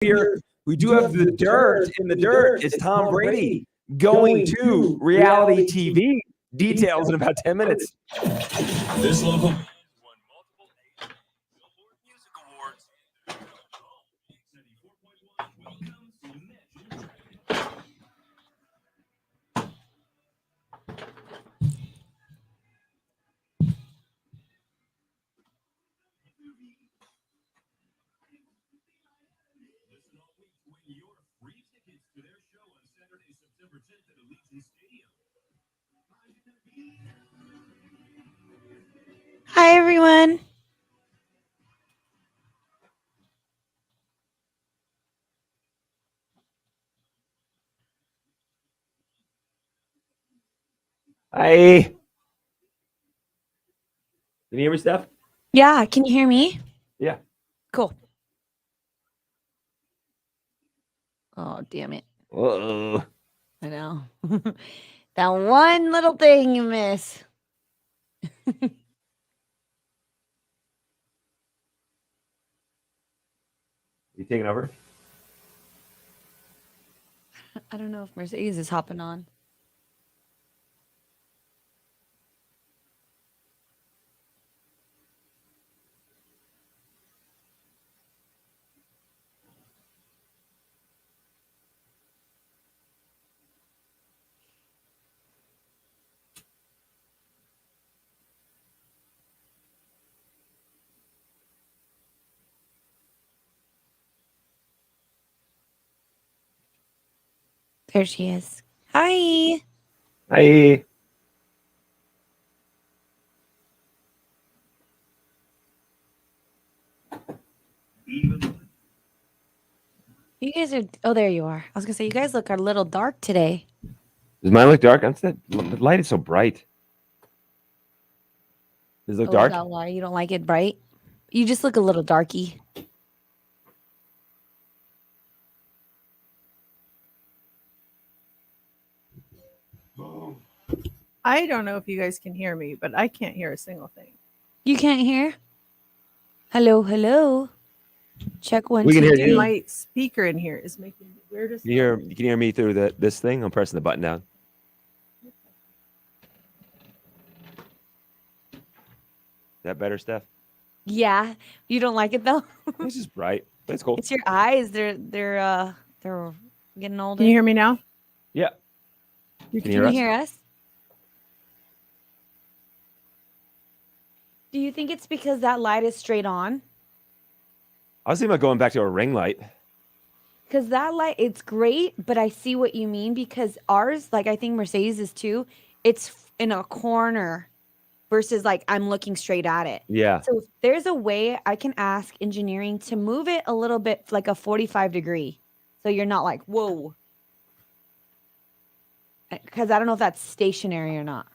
here. We do have the dirt in the dirt. It's Tom Brady going to reality TV. Details in about 10 minutes. This local won multiple Billboard Music Awards. Welcome to Imagine Dragons. Listen all week to win your free tickets to their show on Saturday, September 10th at Allegiant Stadium. Hi, everyone. Hi. Can you hear me, Steph? Yeah, can you hear me? Yeah. Cool. Oh, damn it. Uh-oh. I know. That one little thing you miss. You taking over? I don't know if Mercedes is hopping on. There she is. Hi. Hi. You guys are. Oh, there you are. I was gonna say you guys look a little dark today. Does mine look dark? The light is so bright. Does it look Oh, dark? is that why you don't like it bright? You just look a little darky. I don't know if you guys can hear me, but I can't hear a single thing. You can't hear? Hello, hello. Check one, We can two, hear three. you. My speaker in here is making the weirdest. You can hear me through this thing? I'm pressing the button down. Is that better, Steph? Yeah, you don't like it though. This is bright. That's cool. It's your eyes. They're getting older. Can you hear me now? Yeah. You Can Can you you hear us? hear us? Do you think it's because that light is straight on? I was thinking about going back to a ring light. Because that light, it's great, but I see what you mean because ours, like I think Mercedes is too, it's in a corner versus like I'm looking straight at it. Yeah. So if there's a way I can ask engineering to move it a little bit like a 45 degree. So you're not like, whoa. Because I don't know if that's stationary or not.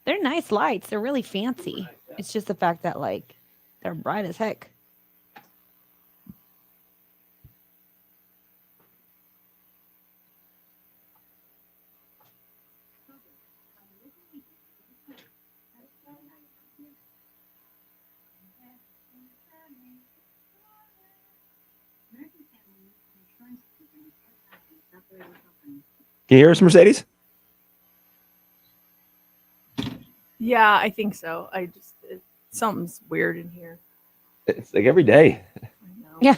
They're nice lights. They're really fancy. It's just the fact that like they're bright as heck. Can you hear us, Mercedes? Yeah, I think so. Something's weird in here. It's like every day. I know. Yeah.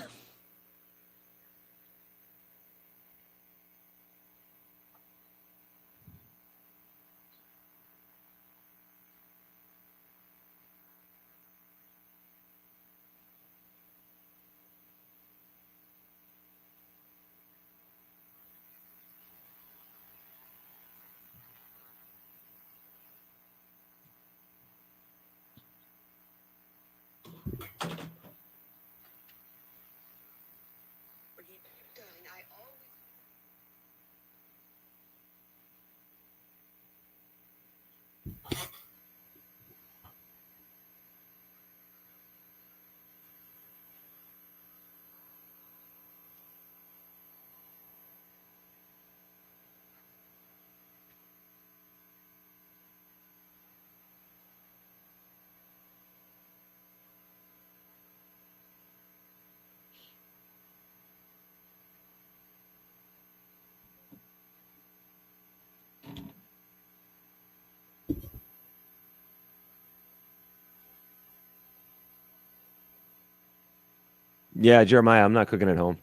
Yeah, Jeremiah, I'm not cooking at home.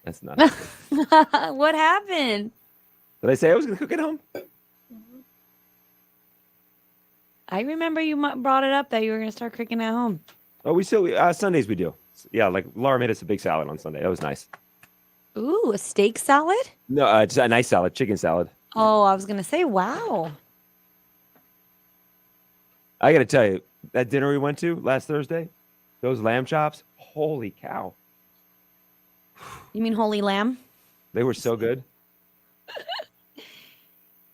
That's not. What happened? Did I say I was going to cook at home? I remember you brought it up that you were gonna start cooking at home. Oh, we still Sundays we do. Yeah, like Laura made us a big salad on Sunday. That was nice. Ooh, a steak salad? No, just a nice salad, chicken salad. Oh, I was gonna say, wow. I got to tell you, that dinner we went to last Thursday, those lamb chops, holy cow. You mean holy lamb? They were so good.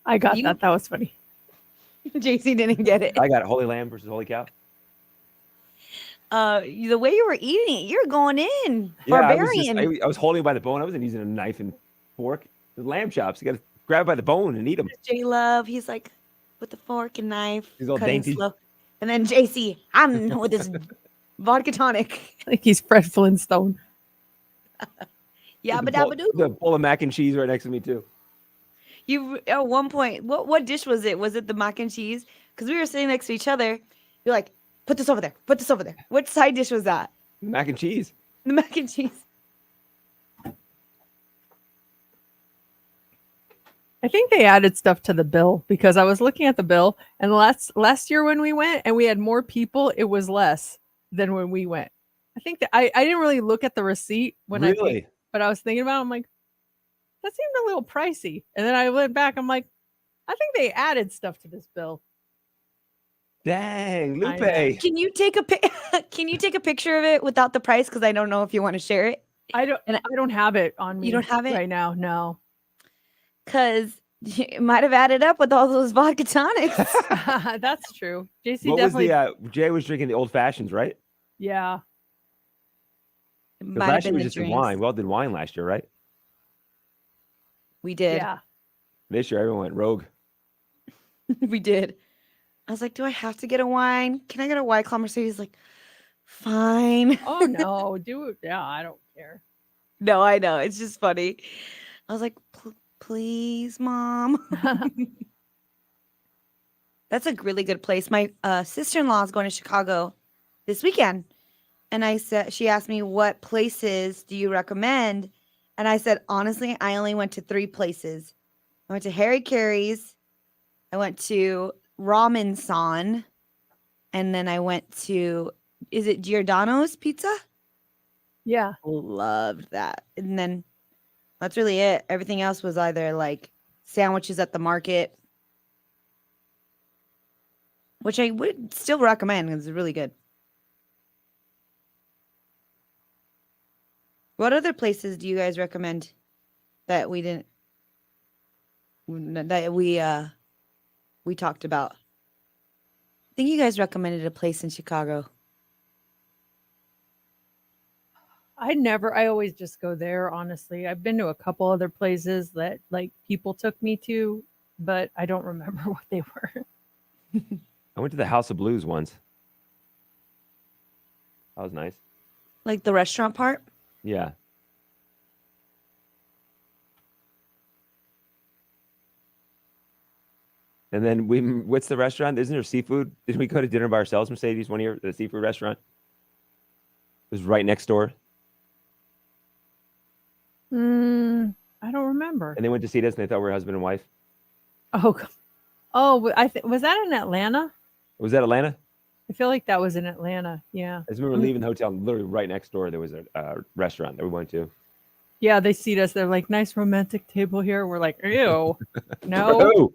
I got You- that. That was funny. JC didn't get it. I got it. Holy lamb versus holy cow. The way you were eating it, you're going in. Yeah, Barbarian. I was holding it by the bone. I wasn't using a knife and fork. The lamb chops, you got to grab it by the bone and eat them. J Love, he's like with the fork and knife, He's all cutting dainty. slow. And then JC, I'm with this vodka tonic. Like he's Fred Flintstone. Yabba The dabba doo. The bowl of mac and cheese right next to me too. You at one point, what dish was it? Was it the mac and cheese? Because we were sitting next to each other. You're like, put this over there. Put this over there. What side dish was that? Mac and cheese. The mac and cheese. I think they added stuff to the bill because I was looking at the bill, and last year when we went and we had more people, it was less than when we went. I think that I didn't really look at the receipt when I Really? paid, but I was thinking about it, I'm like, that seemed a little pricey. And then I went back, I'm like, I think they added stuff to this bill. Dang, I know. Lupe. Can you take a Can you take a picture of it without the price? Because I don't know if you want to share it. I don't have it on me. You don't have it? right now. No. Because it might have added up with all those vodka tonics. That's true. JC What was definitely. the Jay was drinking the old fashions, right? Yeah. It 'Cause might have last year been was the just the drinks. wine. We all did wine last year, right? We did. Yeah. This year everyone went rogue. We did. I was like, do I have to get a wine? Can I get a White Claw Mercedes? Like, fine. Oh no, do it. Yeah, I don't care. No, I know. It's just funny. I was like, please, mom. That's a really good place. My sister-in-law is going to Chicago this weekend. And she asked me, what places do you recommend? And I said, honestly, I only went to 3 places. I went to Harry Carey's. I went to Ramen San. And then I went to, is it Giordano's Pizza? Yeah. Loved that. And then that's really it. Everything else was either like sandwiches at the market, which I would still recommend because it's really good. What other places do you guys recommend that we didn't that we talked about? I think you guys recommended a place in Chicago. I always just go there, honestly. I've been to a couple other places that like people took me to, but I don't remember what they were. I went to the House of Blues once. That was nice. Like the restaurant part? Yeah. And then what's the restaurant? Isn't there seafood? Didn't we go to dinner by ourselves, Mercedes, one year, the seafood restaurant? It was right next door. I don't remember. And they went to see us and they thought we were husband and wife. Oh, was that in Atlanta? Was that Atlanta? I feel like that was in Atlanta. Yeah. I just remember leaving the hotel and literally right next door there was a restaurant that we went to. Yeah, they seat us. They're like, nice romantic table here. We're like, ew. No,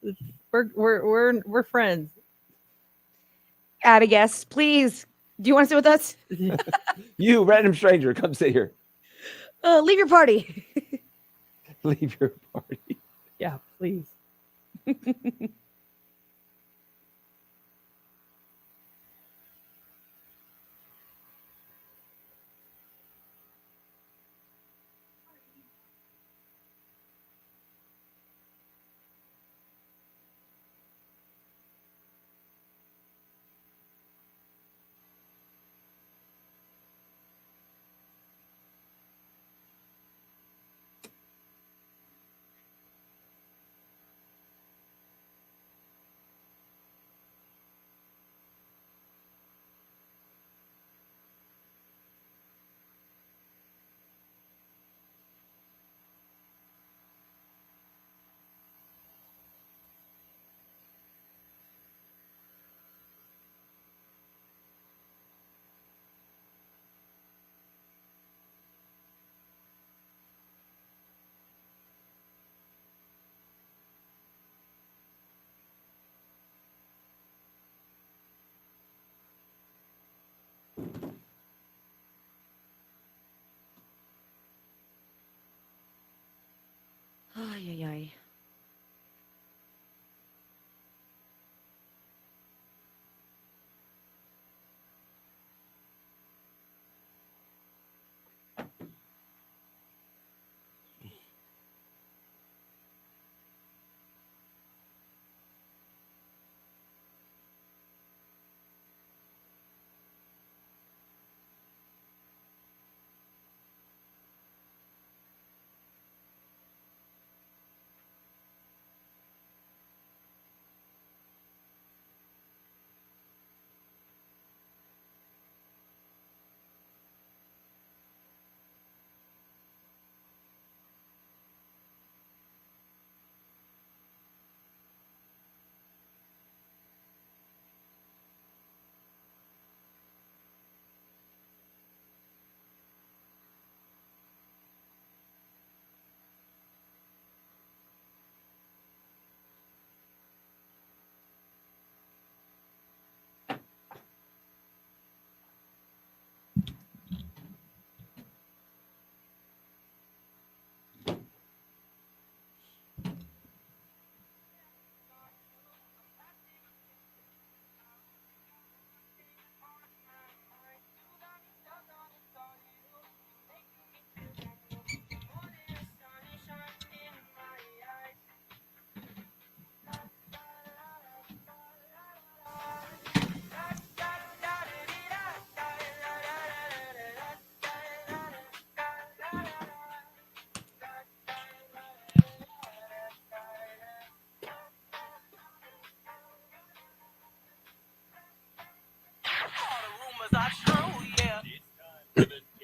Oh, we're friends. Add a guest, please. Do you want to sit with us? you random stranger, come sit here. Leave your party. Leave your party. Yeah, please. Ay, ay, ay.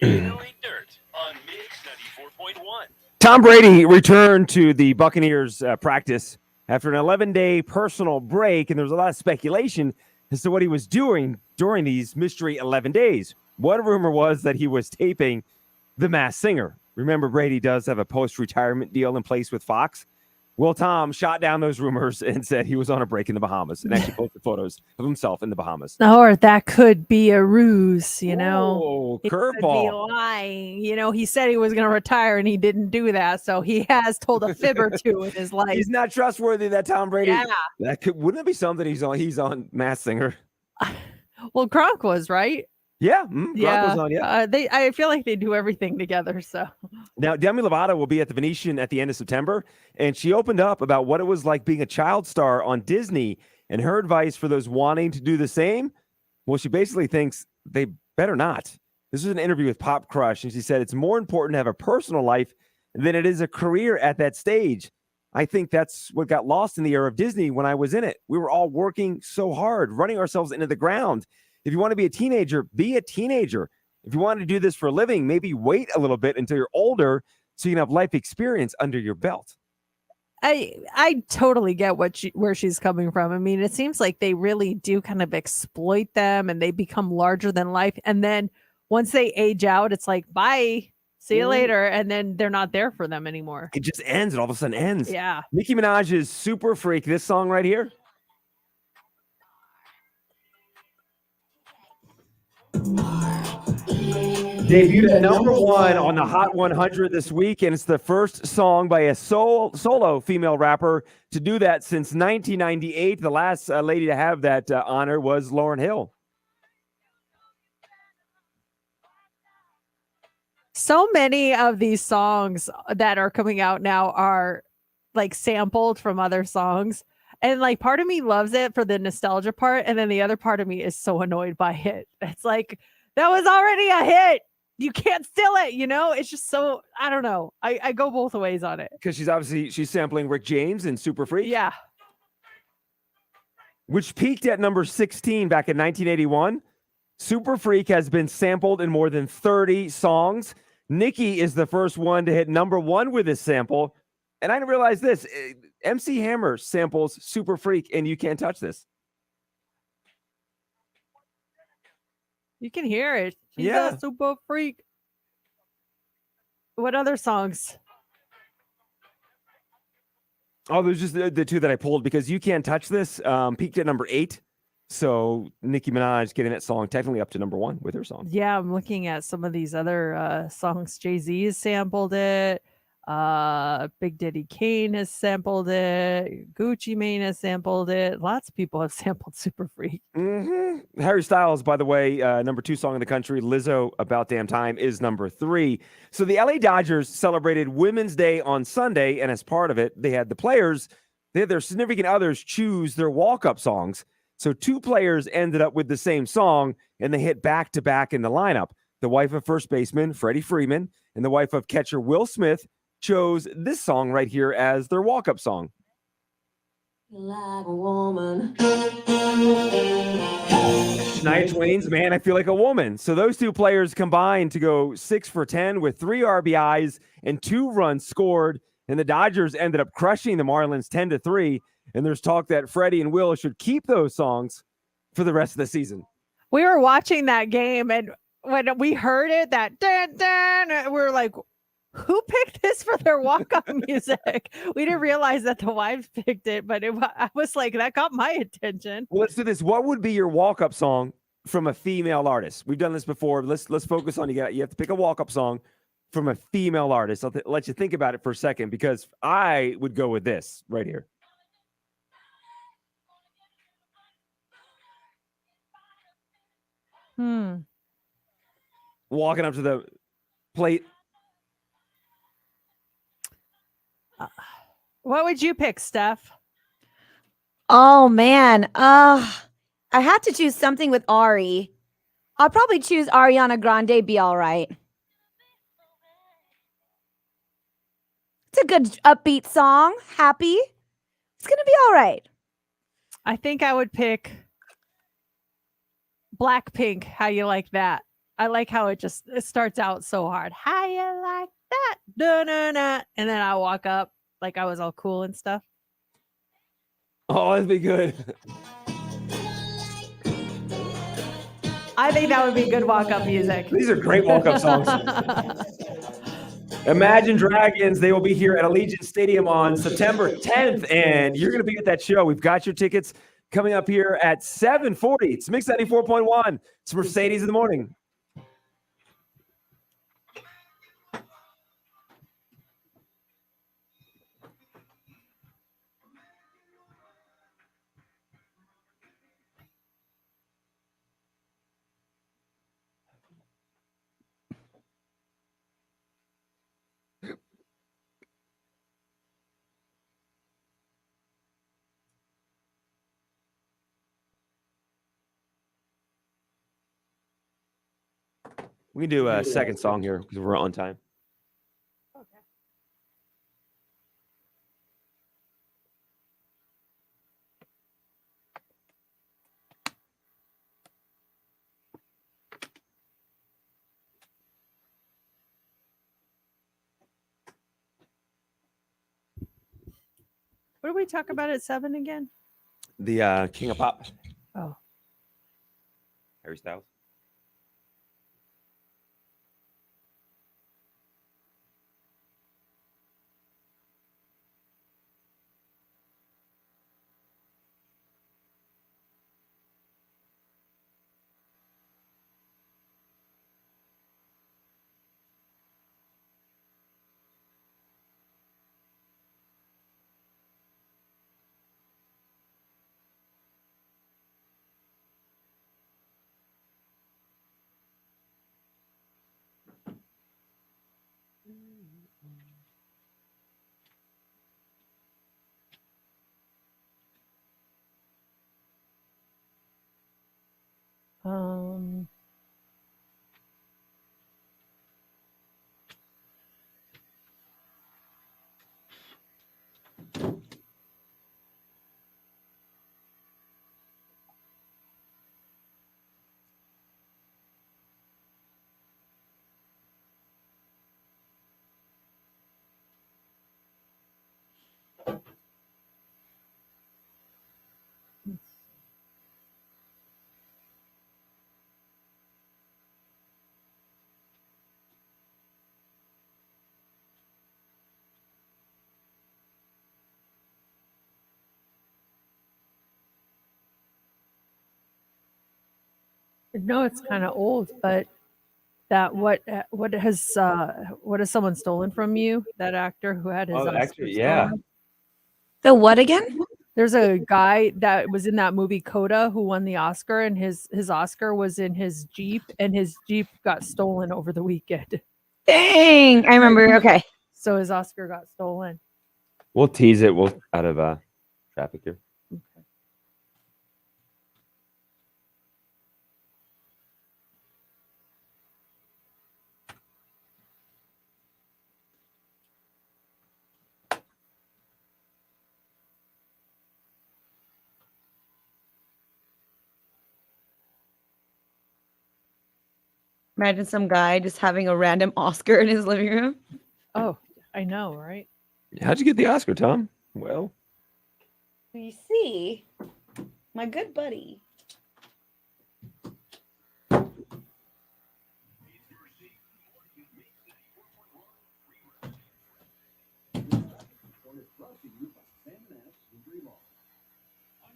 Daily Dirt on Mix 94.1. Tom Brady returned to the Buccaneers practice after an 11-day personal break, and there was a lot of speculation as to what he was doing during these mystery 11 days. One rumor was that he was taping The Masked Singer. Remember, Brady does have a post-retirement deal in place with Fox. Well, Tom shot down those rumors and said he was on a break in the Bahamas and actually posted photos of himself in the Bahamas. Or that could be a ruse, you know. Oh, He could be curveball. lying. You know, he said he was going to retire and he didn't do that. So he has told a fib or two in his life. He's not trustworthy, that Tom Brady. Yeah. Wouldn't it be something he's on Masked Singer? Well, Gronk was, right? Yeah. Gronk was on, yeah. I feel like they do everything together. So Now, Demi Lovato will be at the Venetian at the end of September, and she opened up about what it was like being a child star on Disney and her advice for those wanting to do the same. Well, she basically thinks they better not. This was an interview with Pop Crush, and she said it's more important to have a personal life than it is a career at that stage. I think that's what got lost in the era of Disney when I was in it. We were all working so hard, running ourselves into the ground. If you want to be a teenager, be a teenager. If you want to do this for a living, maybe wait a little bit until you're older so you can have life experience under your belt. I totally get where she's coming from. I mean, it seems like they really do kind of exploit them and they become larger than life. And then once they age out, it's like, bye, see you later. And then they're not there for them anymore. It just ends. It all of a sudden ends. Yeah. Nicki Minaj's Super Freak, this song right here. Debuted at #1 on the Hot 100 this week, and it's the first song by a solo female rapper to do that since 1998. The last lady to have that honor was Lauryn Hill. So many of these songs that are coming out now are like sampled from other songs. And like part of me loves it for the nostalgia part. And then the other part of me is so annoyed by it. It's like, that was already a hit. You can't steal it, you know? It's just so, I don't know. I go both ways on it. Because she's sampling Rick James and Super Freak. Yeah. Which peaked at number 16 back in 1981. Super Freak has been sampled in more than 30 songs. Nicki is the first one to hit #1 with this sample. And I didn't realize this. MC Hammer samples Super Freak, and You Can't Touch This. You can hear it. She's Yeah. a super freak. What other songs? Oh, there's just the two that I pulled because You Can't Touch This peaked at number 8. So Nicki Minaj getting that song technically up to #1 with her song. Yeah, I'm looking at some of these other songs. Jay-Z has sampled it. Big Daddy Kane has sampled it. Gucci Mane has sampled it. Lots of people have sampled Super Freak. Harry Styles, by the way, number 2 song in the country. Lizzo, About Damn Time, is number 3. So the LA Dodgers celebrated Women's Day on Sunday, and as part of it, they had their significant others choose their walk-up songs. So 2 players ended up with the same song, and they hit back-to-back in the lineup. The wife of first baseman Freddie Freeman and the wife of catcher Will Smith chose this song right here as their walk-up song. Like a woman. Shania Twain's Man, I Feel Like a Woman. So those 2 players combined to go 6 for 10 with 3 RBIs and 2 runs scored. And the Dodgers ended up crushing the Marlins 10-3. And there's talk that Freddie and Will should keep those songs for the rest of the season. We were watching that game, and when we heard it, that dun, dun, we were like, who picked this for their walk-up music? We didn't realize that the wives picked it, but I was like, that got my attention. Well, let's do this. What would be your walk-up song from a female artist? We've done this before. Let's focus on you have to pick a walk-up song from a female artist. I'll let you think about it for a second, because I would go with this right here. Walking up to the plate. What would you pick, Steph? Oh man. I had to choose something with Ari. I'll probably choose Ariana Grande, Be All Right. It's a good upbeat song. Happy. It's going to be all right. I think I would pick Blackpink. How you like that? I like how it starts out so hard. How you like that? Da-na-na. And then I walk up like I was all cool and stuff. Oh, that'd be good. I think that would be good walk-up music. These are great walk-up songs. Imagine Dragons. They will be here at Allegiant Stadium on September 10th, and you're going to be at that show. We've got your tickets coming up here at 7:40. It's Mix 94.1. It's Mercedes in the morning. We can do a second song here because we're on time. Okay. What did we talk about at 7 again? The King of Pop. Oh. Harry Styles. No, it's kind of old, but That what has someone stolen from you? That actor who had his Oh, Oscar actually, yeah. stolen? The what again? There's a guy that was in that movie Coda who won the Oscar, and his Oscar was in his Jeep, and his Jeep got stolen over the weekend. Dang, I remember. Okay. So his Oscar got stolen. We'll tease it. We'll out of traffic here. Okay. Imagine some guy just having a random Oscar in his living room. Oh, I know, right? How'd you get the Oscar, Tom? Well, You see, my good buddy. I'm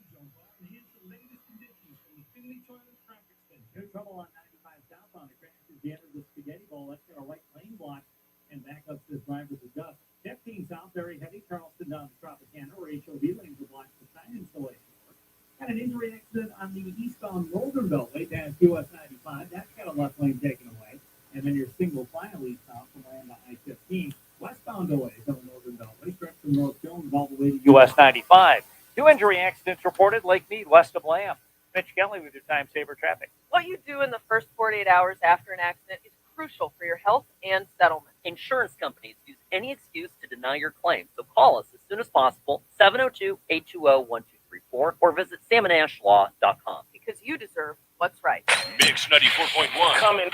John Bob, and here's the latest conditions from the Finley Toilet Traffic Center. No trouble on 95 southbound. It crashes the end of the spaghetti bowl. Let's get a right lane block and backups as drivers adjust. 15 south, very heavy. Charleston down to Tropicana, or HOV lanes are blocked for sign installation work. Had an injury accident on the eastbound Northern Beltway down US 95. That's got a left lane taken away. And then your single file eastbound from Lambda I-15. Westbound delays on the Northern Beltway, stretch from North Jones all the way to US 95. 2 injury accidents reported Lake Mead west of Lamb. Mitch Kelly with your time saver traffic. What you do in the first 48 hours after an accident is crucial for your health and settlement. Insurance companies use any excuse to deny your claim, so call us as soon as possible, 702-820-1234, or visit salmonashlaw.com. Because you deserve what's right. Mix 94.1. Coming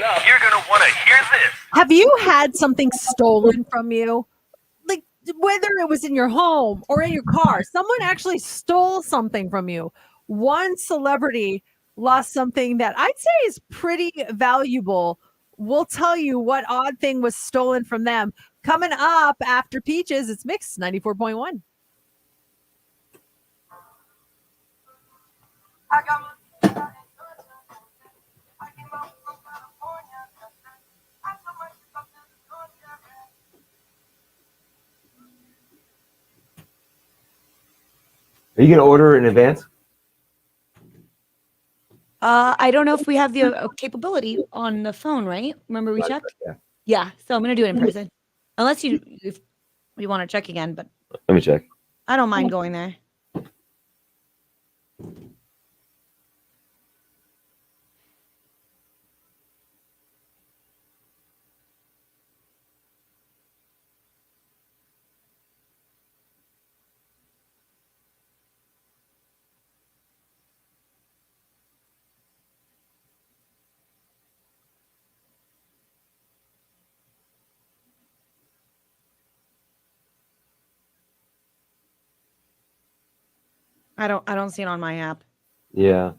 up. You're going to want to hear this. Have you had something stolen from you? Like whether it was in your home or in your car, someone actually stole something from you. One celebrity lost something that I'd say is pretty valuable. We'll tell you what odd thing was stolen from them. Coming up after Peaches, it's Mix 94.1. are you gonna order in advance? I don't know if we have the capability on the phone, right? Remember we checked? Yeah. Yeah, so I'm gonna do it in person. Unless if you want to check again, but Let me check. I don't mind going there. I don't see it on my app. Yeah.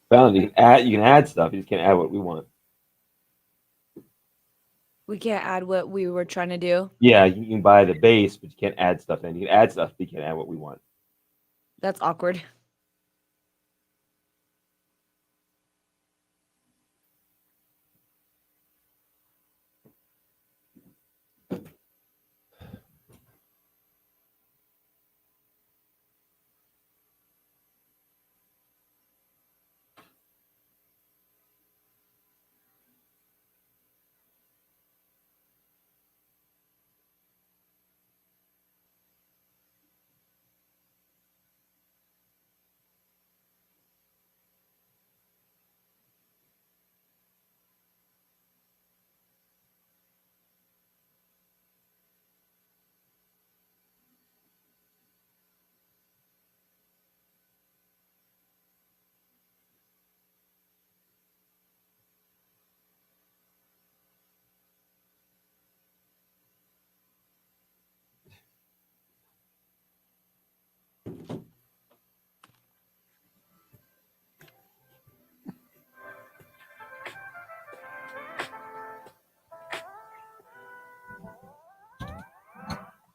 Found you can add stuff. You just can't add what we want. We can't add what we were trying to do. Yeah, you can buy the base, but you can't add stuff in. You can add stuff, but you can't add what we want. That's awkward.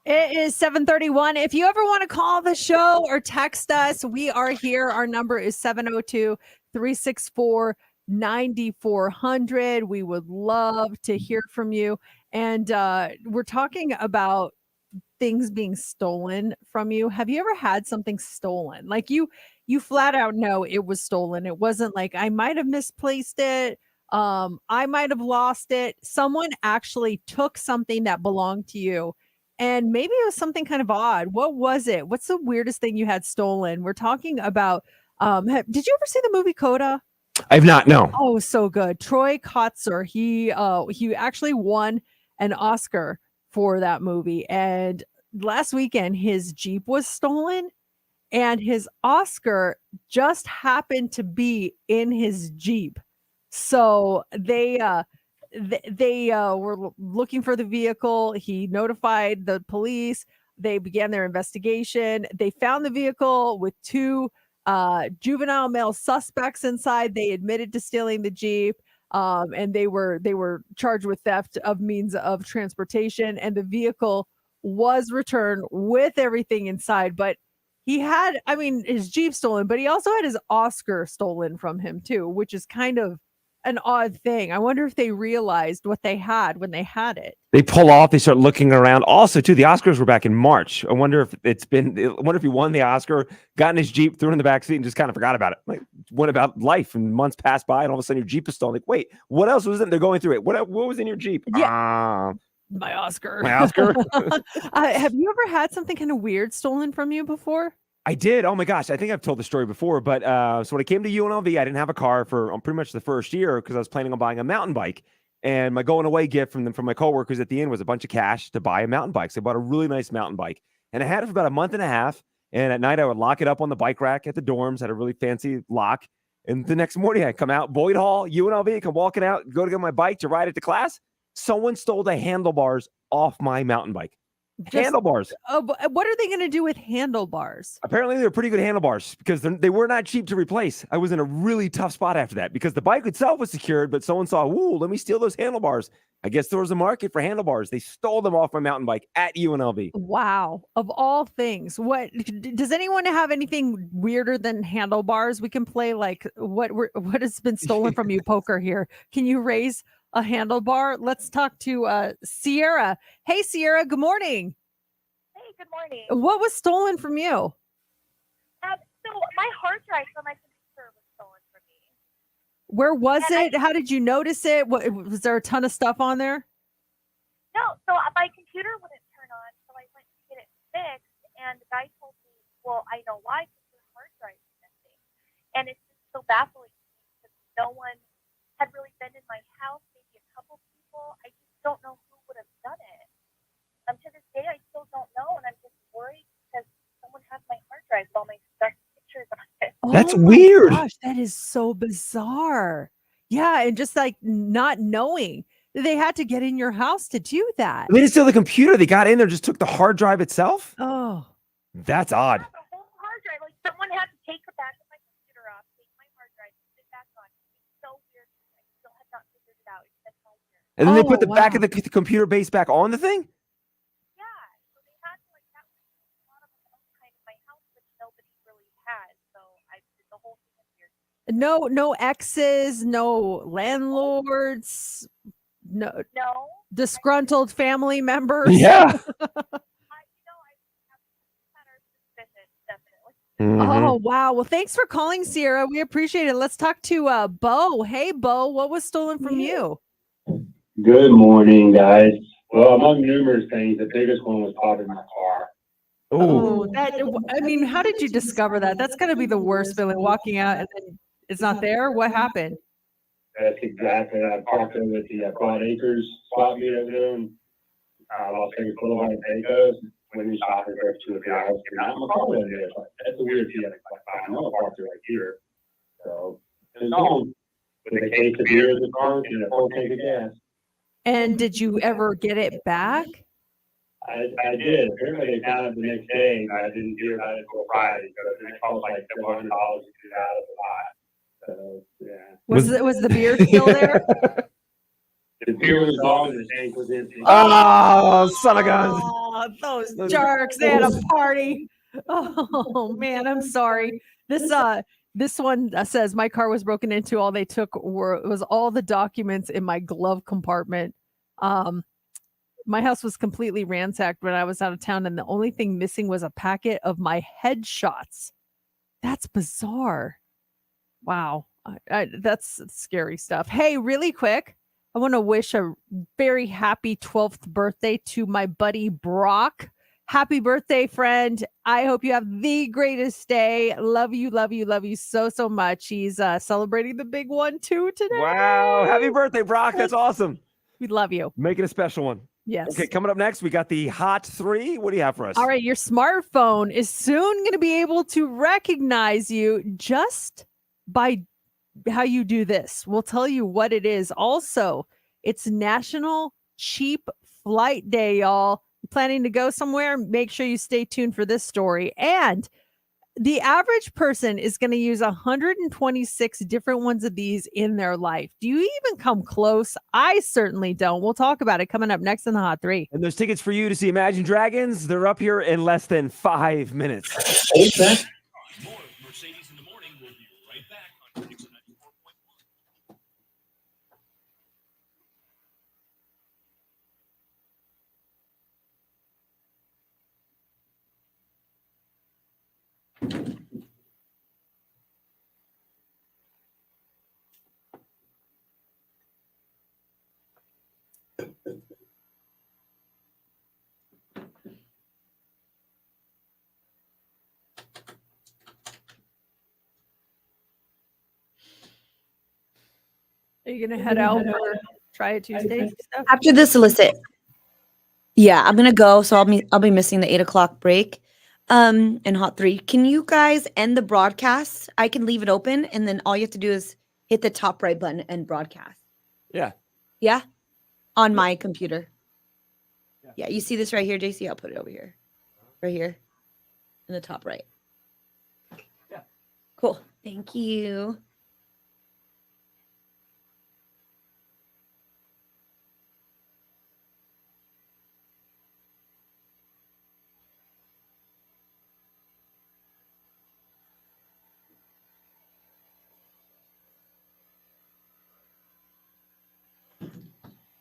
It is 7:31. If you ever want to call the show or text us, we are here. Our number is 702-364-9400. We would love to hear from you. And we're talking about things being stolen from you. Have you ever had something stolen? Like you flat out know it was stolen. It wasn't like I might have misplaced it. I might have lost it. Someone actually took something that belonged to you. And maybe it was something kind of odd. What was it? What's the weirdest thing you had stolen? We're talking about did you ever see the movie Coda? I've not. No. Oh, so good. Troy Kotzer, he actually won an Oscar for that movie. And last weekend his Jeep was stolen and his Oscar just happened to be in his Jeep. So they were looking for the vehicle. He notified the police. They began their investigation. They found the vehicle with two juvenile male suspects inside. They admitted to stealing the Jeep. And they were charged with theft of means of transportation, and the vehicle was returned with everything inside. But he had, I mean, his Jeep stolen, but he also had his Oscar stolen from him too, which is kind of an odd thing. I wonder if they realized what they had when they had it. They pull off. They start looking around. Also, too, the Oscars were back in March. I wonder if he won the Oscar, got in his Jeep, threw it in the back seat, and just kind of forgot about it. Like, went about life, and months passed by, and all of a sudden your Jeep is stolen. Like, wait, what else was in? They're going through it. What was in your Jeep? Yeah. My Oscar. My Oscar. Have you ever had something kind of weird stolen from you before? I did. Oh my gosh. I think I've told the story before, but so when I came to UNLV, I didn't have a car for pretty much the first year because I was planning on buying a mountain bike. And my going away gift from my coworkers at the end was a bunch of cash to buy a mountain bike. So I bought a really nice mountain bike, and I had it for about a month and a half. And at night I would lock it up on the bike rack at the dorms, had a really fancy lock. And the next morning I come out, Boyd Hall, UNLV, come walking out, go to get my bike to ride it to class. Someone stole the handlebars off my mountain bike. Handlebars. What are they going to do with handlebars? Apparently, they're pretty good handlebars because they were not cheap to replace. I was in a really tough spot after that because the bike itself was secured, but someone saw, ooh, let me steal those handlebars. I guess there was a market for handlebars. They stole them off my mountain bike at UNLV. Wow. Of all things, what does anyone have anything weirder than handlebars? We can play like what has been stolen from you poker here. Can you raise a handlebar? Let's talk to Sierra. Hey, Sierra, good morning. Hey, good morning. What was stolen from you? So my hard drive for my computer was stolen from me. Where was it? How did you notice it? Was there a ton of stuff on there? No, so my computer wouldn't turn on, so I went to get it fixed, and the guy told me, well, I know why, because your hard drive is missing. And it's just so baffling because no one had really been in my house, maybe a couple people. I just don't know who would have done it. To this day, I still don't know, and I'm just worried because someone has my hard drive with all my stuff, pictures on it. That's Oh my weird. gosh, that is so bizarre. Yeah, and just like not knowing that they had to get in your house to do that. They didn't steal the computer. They got in there, just took the hard drive itself. Oh, That's odd. The whole hard drive, like someone had to take the back of my computer off, take my hard drive, put it back on. It's so weird. I still have not figured it out. It's been so weird. And then they Oh, put the back of wow. the computer base back on the thing. Yeah, so they had to, like, that was a lot of my own kind of my house, which nobody really had. So the whole thing is weird. no exes, no landlords, no No, disgruntled family members. Yeah. I have had our suspicion, definitely. Mhm. Oh, wow. Well, thanks for calling, Sierra. We appreciate it. Let's talk to Bo. Hey, Bo, what was stolen from you? Good morning, guys. Well, among numerous things, the biggest one was probably my car. Oh, I mean, how did you discover that? That's got to be the worst feeling, walking out and then it's not there. What happened? That's exactly. I parked over at the Broad Acres swap meet over there in Las Vegas Boulevard in Pecos. When you shot her for 2 or 3 hours, and I'm a car in there. That's a weird feeling. I know I parked right here. So, it's gone. With a case of beer in the car and a full tank of gas. And did you ever get it back? I did. Apparently, they found it the next day, but I didn't hear about it until Friday. So it cost like $700 to get out of the lot. So, yeah. Was the beer still there? The The beer was gone and the tank was empty. Oh, son of guns. Oh, those Those- jerks! They had a party. Oh man, I'm sorry. This one says my car was broken into. All they took was all the documents in my glove compartment. My house was completely ransacked when I was out of town, and the only thing missing was a packet of my headshots. That's bizarre. Wow, that's scary stuff. Hey, really quick, I want to wish a very happy 12th birthday to my buddy Brock. Happy birthday, friend. I hope you have the greatest day. Love you, love you, love you so, so much. He's celebrating the big one too today. Wow. Happy birthday, Brock. That's awesome. We love you. Make it a special one. Yes. Okay, coming up next, we got the Hot 3. What do you have for us? All right, your smartphone is soon going to be able to recognize you just by how you do this. We'll tell you what it is. Also, it's National Cheap Flight Day, y'all. Planning to go somewhere? Make sure you stay tuned for this story. And the average person is going to use 126 different ones of these in their life. Do you even come close? I certainly don't. We'll talk about it coming up next in the Hot 3. And those tickets for you to see Imagine Dragons, they're up here in less than 5 minutes. More Mercedes in the morning. We'll be right back on Dixon 94.1. Are you going to head out for Try It Tuesday stuff? After this solicit. Yeah, I'm gonna go. So I'll be missing the 8 o'clock break. In Hot 3. Can you guys end the broadcast? I can leave it open, and then all you have to do is hit the top right button and broadcast. Yeah. Yeah? On my computer. Yeah, you see this right here, JC? I'll put it over here. Right here. In the top right. Yeah. Cool. Thank you.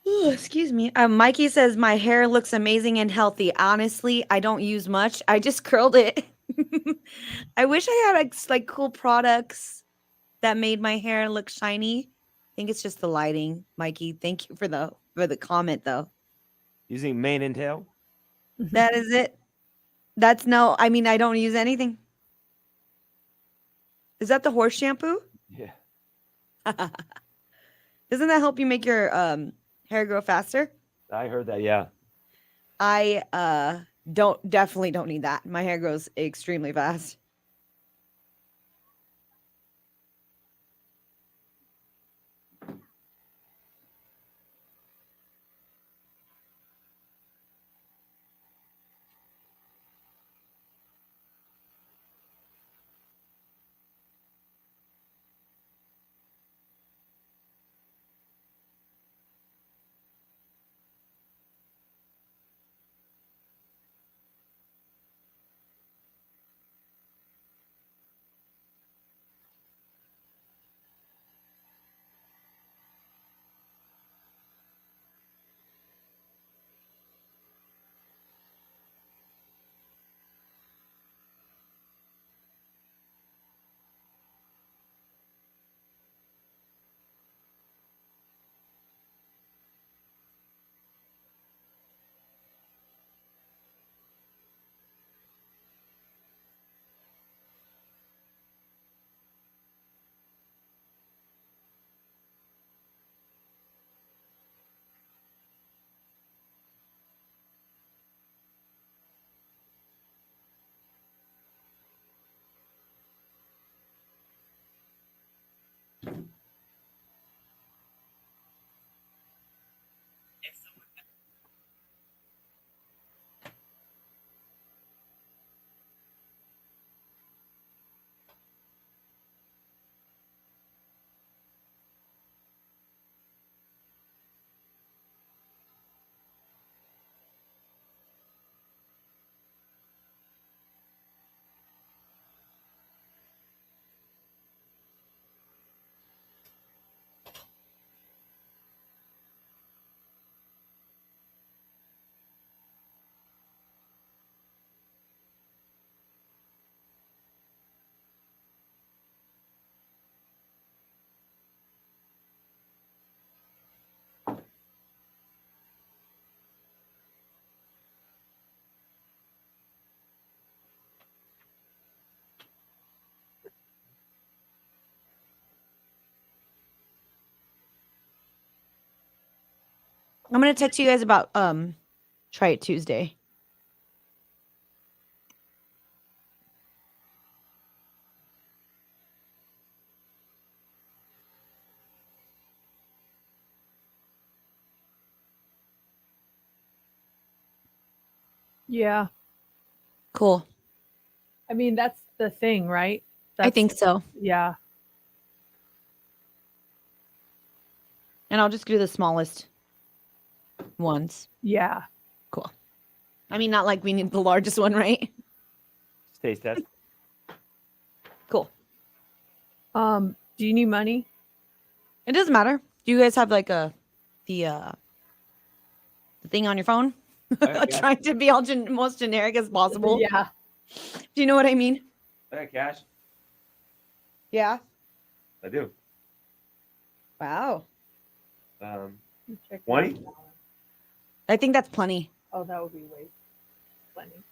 Ooh, excuse me. Mikey says my hair looks amazing and healthy. Honestly, I don't use much. I just curled it. I wish I had like cool products that made my hair look shiny. I think it's just the lighting, Mikey. Thank you for the comment though. Using mane and tail. That is it. I mean, I don't use anything. Is that the horse shampoo? Yeah. Doesn't that help you make your hair grow faster? I heard that. Yeah. I definitely don't need that. My hair grows extremely fast. I'm gonna text you guys about try it Tuesday. Yeah. Cool. I mean, that's the thing, right? I think so. Yeah. And I'll just do the smallest ones. Yeah. Cool. I mean, not like we need the largest one, right? Taste test. Cool. Do you need money? It doesn't matter. Do you guys have like the thing on your phone? Yeah. Trying to be all most generic as possible. Yeah. Do you know what I mean? I got cash. Yeah. I do. Wow. 20? I think that's plenty. Oh, that would be way plenty.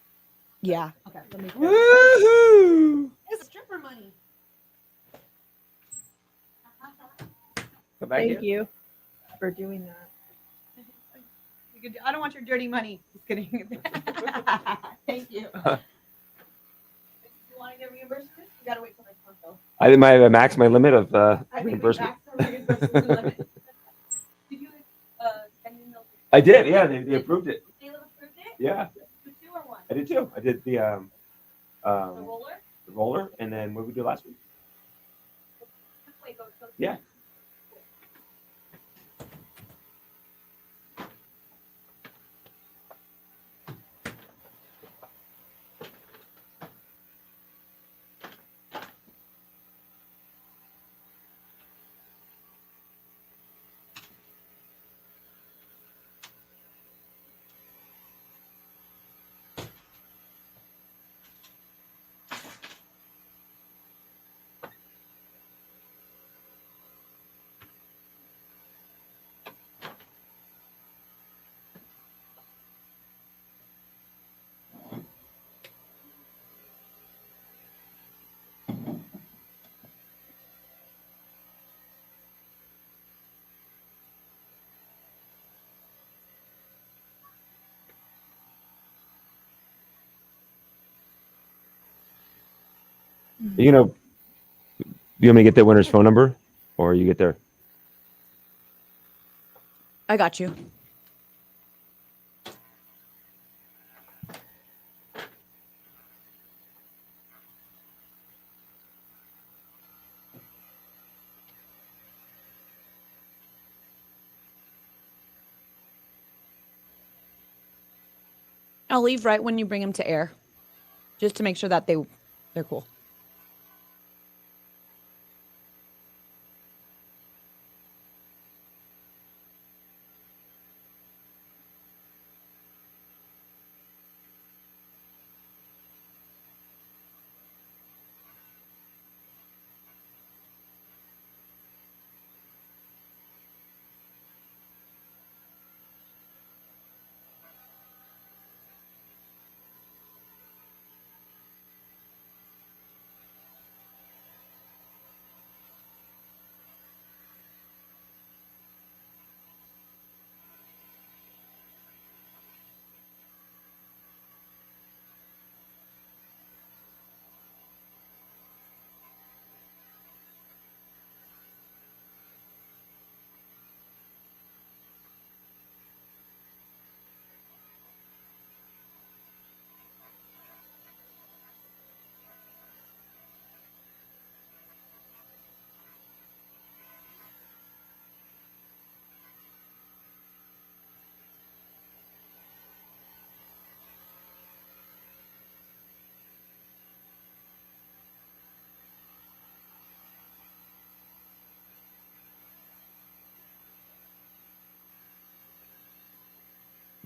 Yeah. Okay. Let me. Woohoo! It's stripper money. Come back Thank here. you for doing that. I don't want your dirty money. Just kidding. Thank you. You want to get reimbursed? You gotta wait till next month though. I think I maxed my limit of reimbursement. Did you send in those? I did. Yeah, they approved it. They approved it? Yeah, The two or one? I did too. I did the roller? roller, and then what did we do last week? Wait, go. Yeah. You know, you want me to get the winner's phone number, or you get their? I got you. I'll leave right when you bring them to air, just to make sure that they're cool.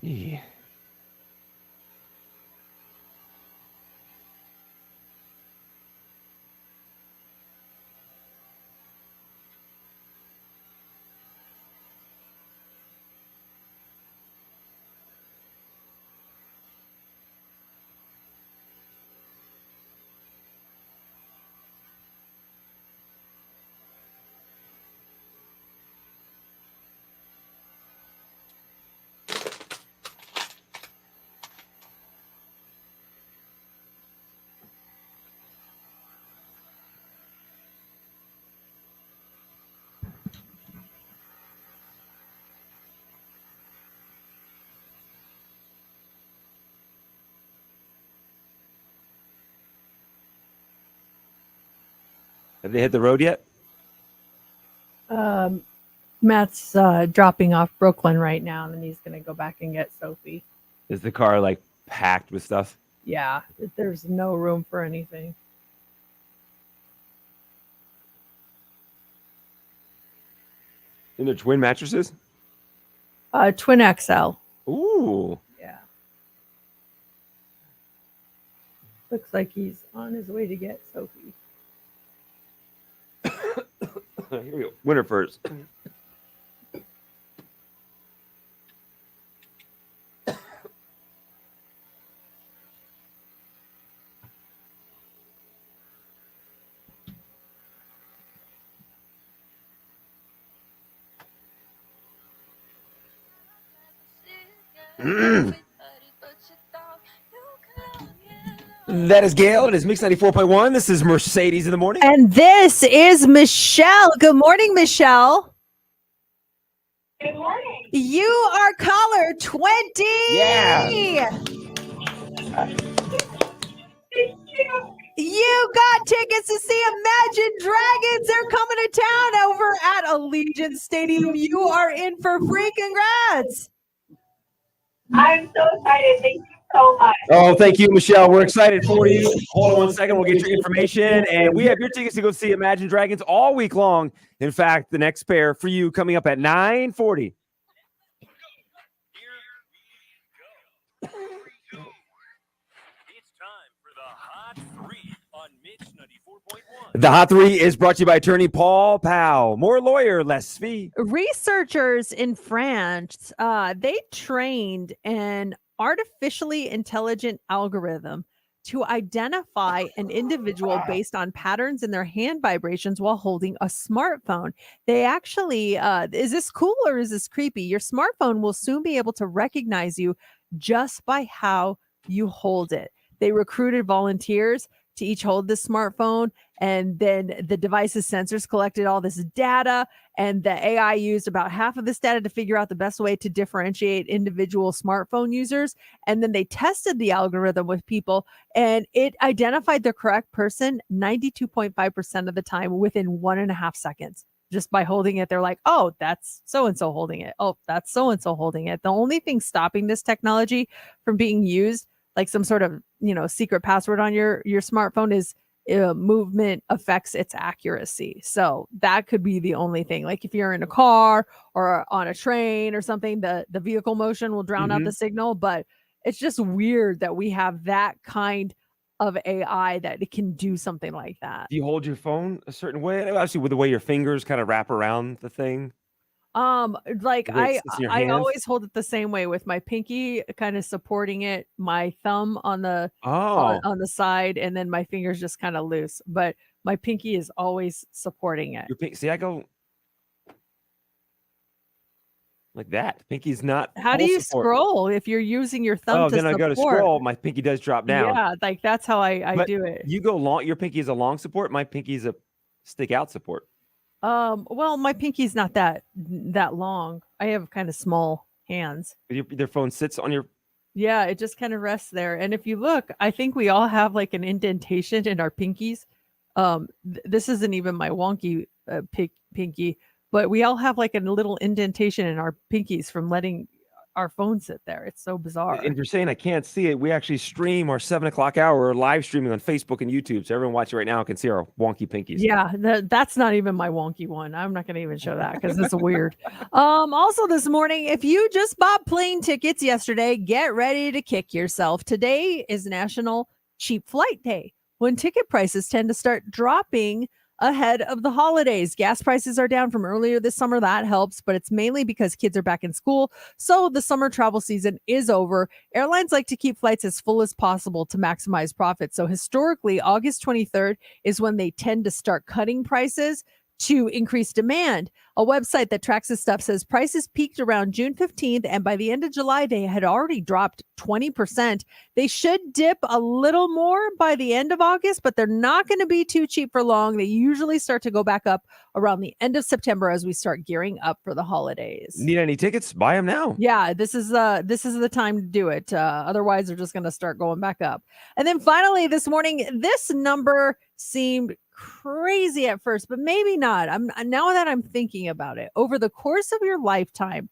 Yeah. Have they hit the road yet? Matt's dropping off Brooklyn right now, and then he's going to go back and get Sophie. Is the car like packed with stuff? Yeah, there's no room for anything. And they're twin mattresses? Twin XL. Ooh. Yeah. Looks like he's on his way to get Sophie. Here we go. Winter first. That is Gail. It is Mix 94.1. This is Mercedes in the morning. And this is Michelle. Good morning, Michelle. Good morning. You are caller 20. Yeah. You got tickets to see Imagine Dragons. They're coming to town over at Allegiant Stadium. You are in for free. Congrats. I'm so excited. Thank you so much. Oh, thank you, Michelle. We're excited for you. Hold on one second. We'll get your information. And we have your tickets to go see Imagine Dragons all week long. In fact, the next pair for you coming up at 9:40. The Hot 3 is brought to you by attorney Paul Powell. More lawyer, less fee. Researchers in France, they trained an artificially intelligent algorithm to identify an individual based on patterns in their hand vibrations while holding a smartphone. They actually, is this cool or is this creepy? Your smartphone will soon be able to recognize you just by how you hold it. They recruited volunteers to each hold this smartphone, and then the device's sensors collected all this data, and the AI used about half of this data to figure out the best way to differentiate individual smartphone users. And then they tested the algorithm with people, and it identified the correct person 92.5% of the time within 1.5 seconds. Just by holding it, they're like, oh, that's so-and-so holding it. Oh, that's so-and-so holding it. The only thing stopping this technology from being used, like some sort of, secret password on your smartphone, is movement affects its accuracy. So that could be the only thing. Like if you're in a car or on a train or something, the vehicle motion will drown out the signal. But it's just weird that we have that kind of AI that it can do something like that. Do you hold your phone a certain way? Obviously, with the way your fingers kind of wrap around the thing. Like The way it sits in your I hands? always hold it the same way, with my pinky kind of supporting it, my thumb on the Oh, on the side, and then my fingers just kind of loose. But my pinky is always supporting it. your pinky. See, I go like that. Pinky's not. How do full you support. scroll if you're using your thumb Oh, to then I support? go to scroll. My pinky does drop down. Yeah, like that's how I But do it. You go long. Your pinky is a long support. My pinky is a stick out support. Well, my pinky's not that long. I have kind of small hands. Their phone sits on your. Yeah, it just kind of rests there. And if you look, I think we all have like an indentation in our pinkies. This isn't even my wonky pinky, but we all have like a little indentation in our pinkies from letting our phone sit there. It's so bizarre. And you're saying I can't see it. We actually stream our 7:00 hour live streaming on Facebook and YouTube, so everyone watching right now can see our wonky pinkies. Yeah, that's not even my wonky one. I'm not going to even show that because it's weird. Also this morning, if you just bought plane tickets yesterday, get ready to kick yourself. Today is National Cheap Flight Day, when ticket prices tend to start dropping ahead of the holidays. Gas prices are down from earlier this summer. That helps, but it's mainly because kids are back in school. So the summer travel season is over. Airlines like to keep flights as full as possible to maximize profits. So historically, August 23rd is when they tend to start cutting prices to increase demand. A website that tracks this stuff says prices peaked around June 15th, and by the end of July, they had already dropped 20%. They should dip a little more by the end of August, but they're not going to be too cheap for long. They usually start to go back up around the end of September as we start gearing up for the holidays. Need any tickets? Buy them now. Yeah, this is the time to do it. Otherwise, they're just going to start going back up. And then finally this morning, this number seemed crazy at first, but maybe not. Now that I'm thinking about it, over the course of your lifetime,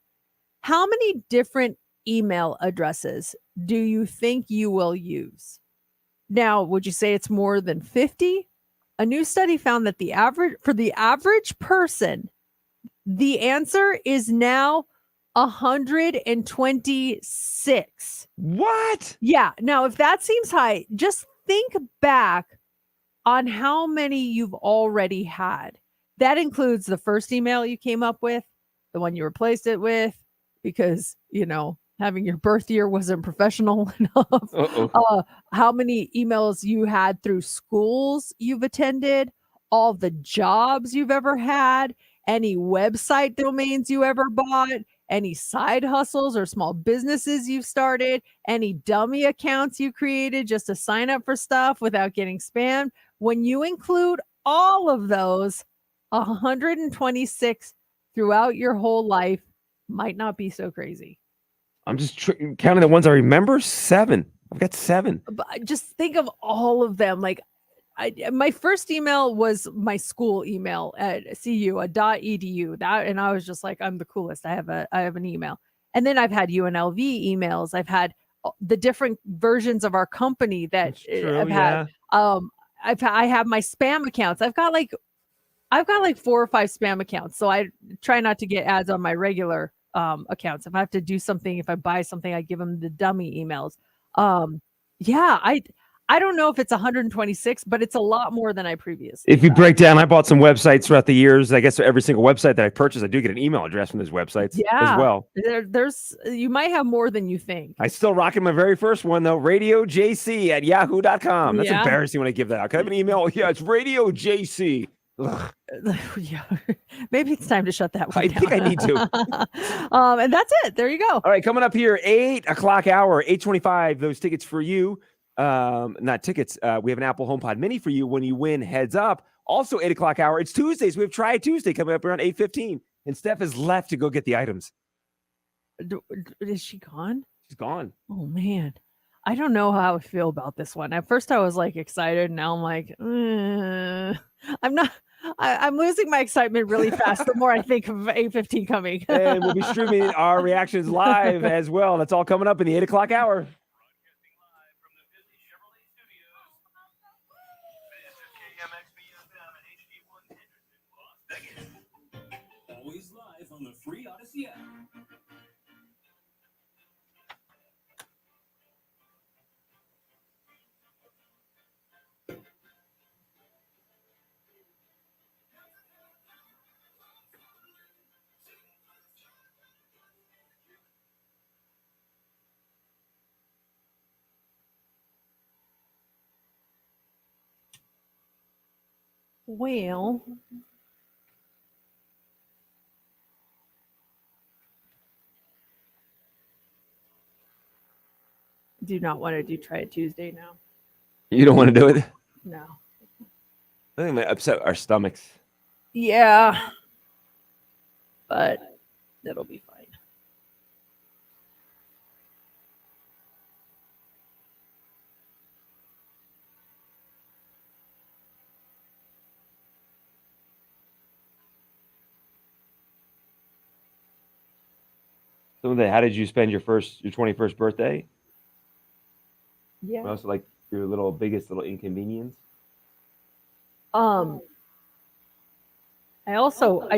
how many different email addresses do you think you will use? Now, would you say it's more than 50? A new study found that the average person, the answer is now 126. What? Yeah. Now, if that seems high, just think back on how many you've already had. That includes the first email you came up with, the one you replaced it with, because, having your birth year wasn't professional enough. How many emails you had through schools you've attended, all the jobs you've ever had, any website domains you ever bought, any side hustles or small businesses you've started, any dummy accounts you created just to sign up for stuff without getting spammed. When you include all of those, 126 throughout your whole life might not be so crazy. I'm just counting the ones I remember. 7. I've got 7. But just think of all of them. Like, my first email was my school email at CU.edu. And I was just like, I'm the coolest. I have an email. And then I've had UNLV emails. I've had the different versions of our company that I've had. I have my spam accounts. I've got like 4 or 5 spam accounts. So I try not to get ads on my regular accounts. If I have to do something, if I buy something, I give them the dummy emails. I don't know if it's 126, but it's a lot more than I previously. If you break down, I bought some websites throughout the years. I guess every single website that I purchase, I do get an email address from those websites as well. You might have more than you think. I still rocking my very first one though, radiojc@yahoo.com. That's embarrassing when I give that out. Can I have an email? Yeah, it's radiojc. Yeah, maybe it's time to shut that one down. I think I need to. And that's it. There you go. All right, coming up here, 8:00 hour, 8:25. Those tickets for you. Not tickets. We have an Apple HomePod Mini for you when you win Heads Up. Also, 8:00 hour. It's Tuesdays. We have Try Tuesday coming up around 8:15. And Steph has left to go get the items. Is she gone? She's gone. Oh man. I don't know how I feel about this one. At first I was like excited. Now I'm like, I'm not. I'm losing my excitement really fast the more I think of 8:15 coming. And we'll be streaming our reactions live as well. That's all coming up in the 8:00 hour. Always live on the free Odyssey app. Well, do not want to do Try It Tuesday now. You don't want to do it? No. I think it might upset our stomachs. Yeah. But it'll be fine. So how did you spend your 21st birthday? Yeah. Also, like your biggest little inconvenience. I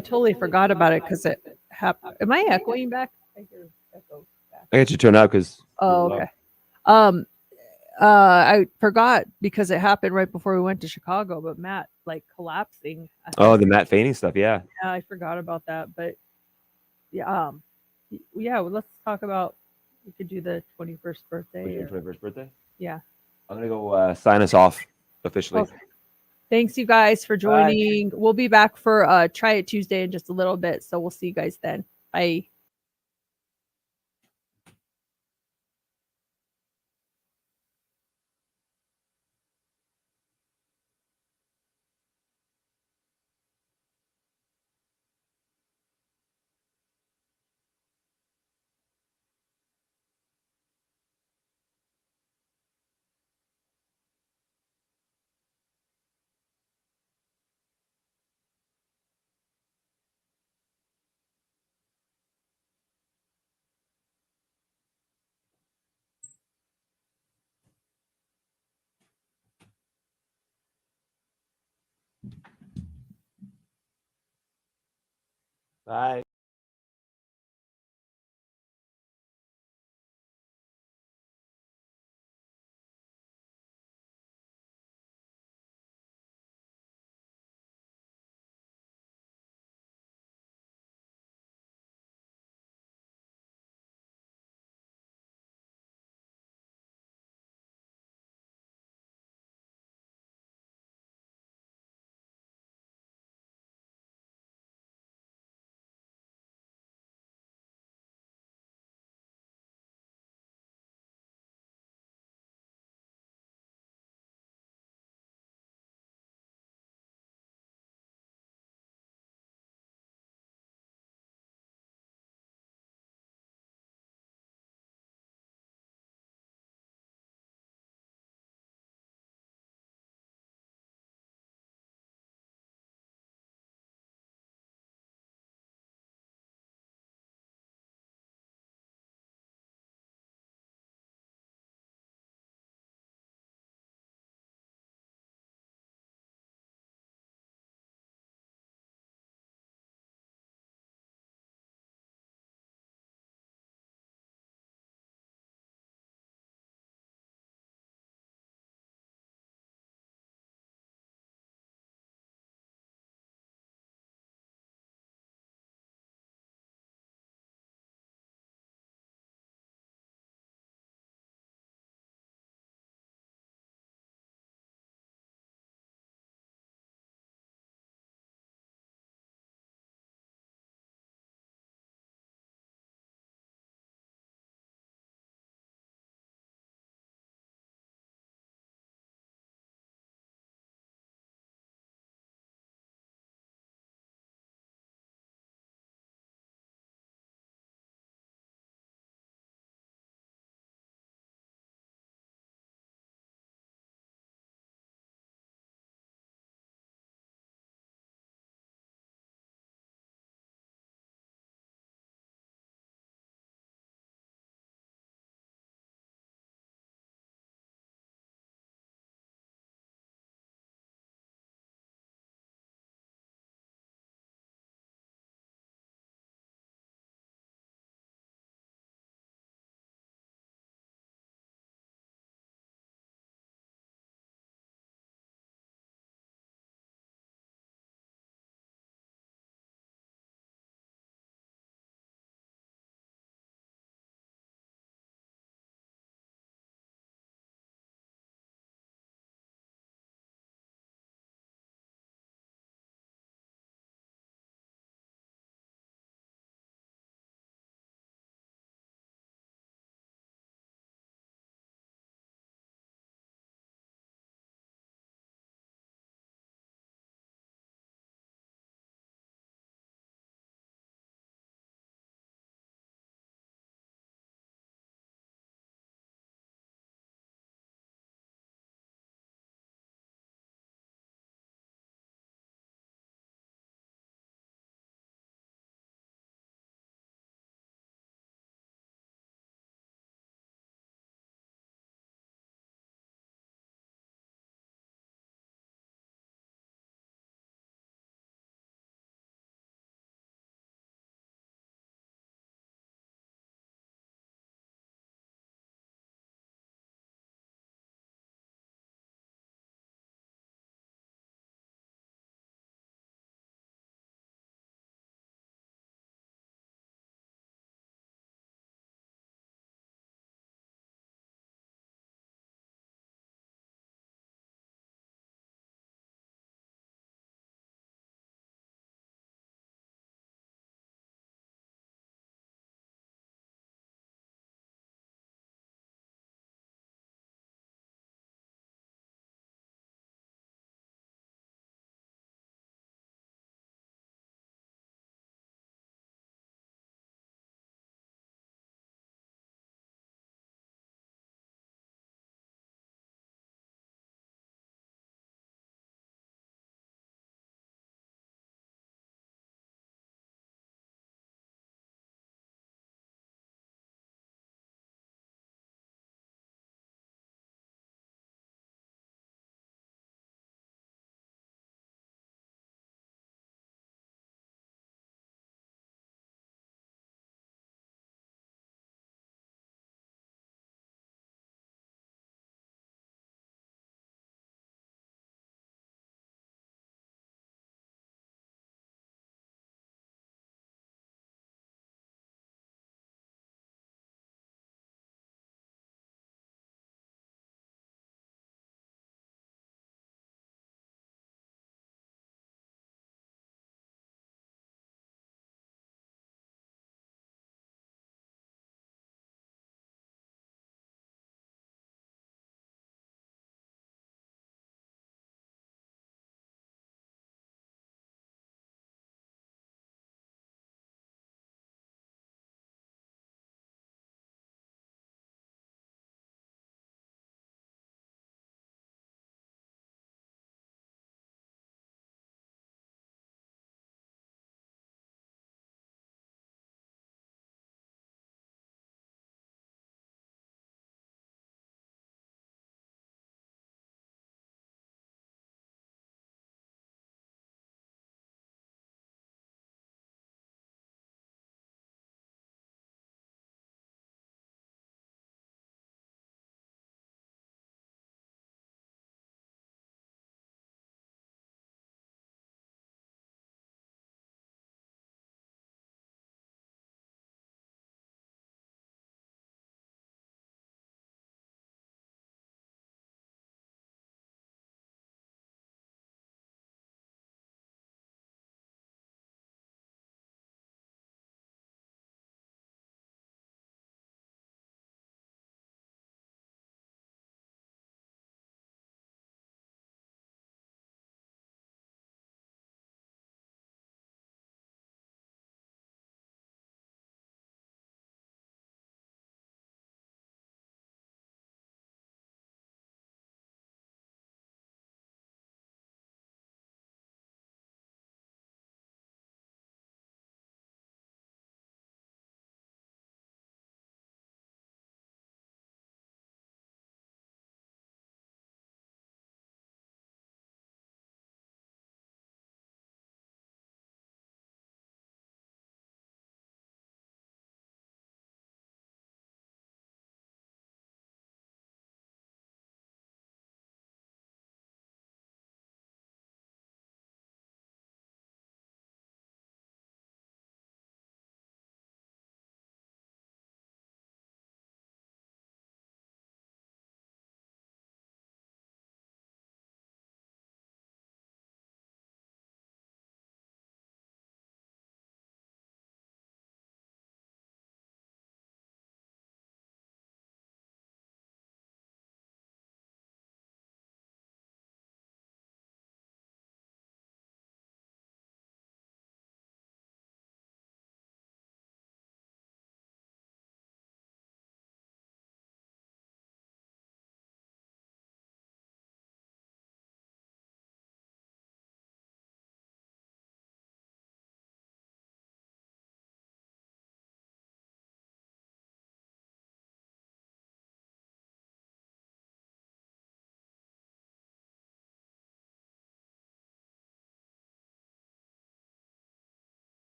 totally forgot about it because it happened. Am I echoing back? I hear echo back. I got you turned out because. Oh, okay. I forgot because it happened right before we went to Chicago, but Matt collapsing. The Matt fainting stuff. Yeah. Yeah, I forgot about that, but yeah. Yeah, well, let's talk about. We could do the 21st birthday. Your 21st birthday? Yeah. I'm gonna go sign us off officially. Okay. Thanks, you guys, for joining. Bye. We'll be back for Try It Tuesday in just a little bit, so we'll see you guys then. Bye. Bye.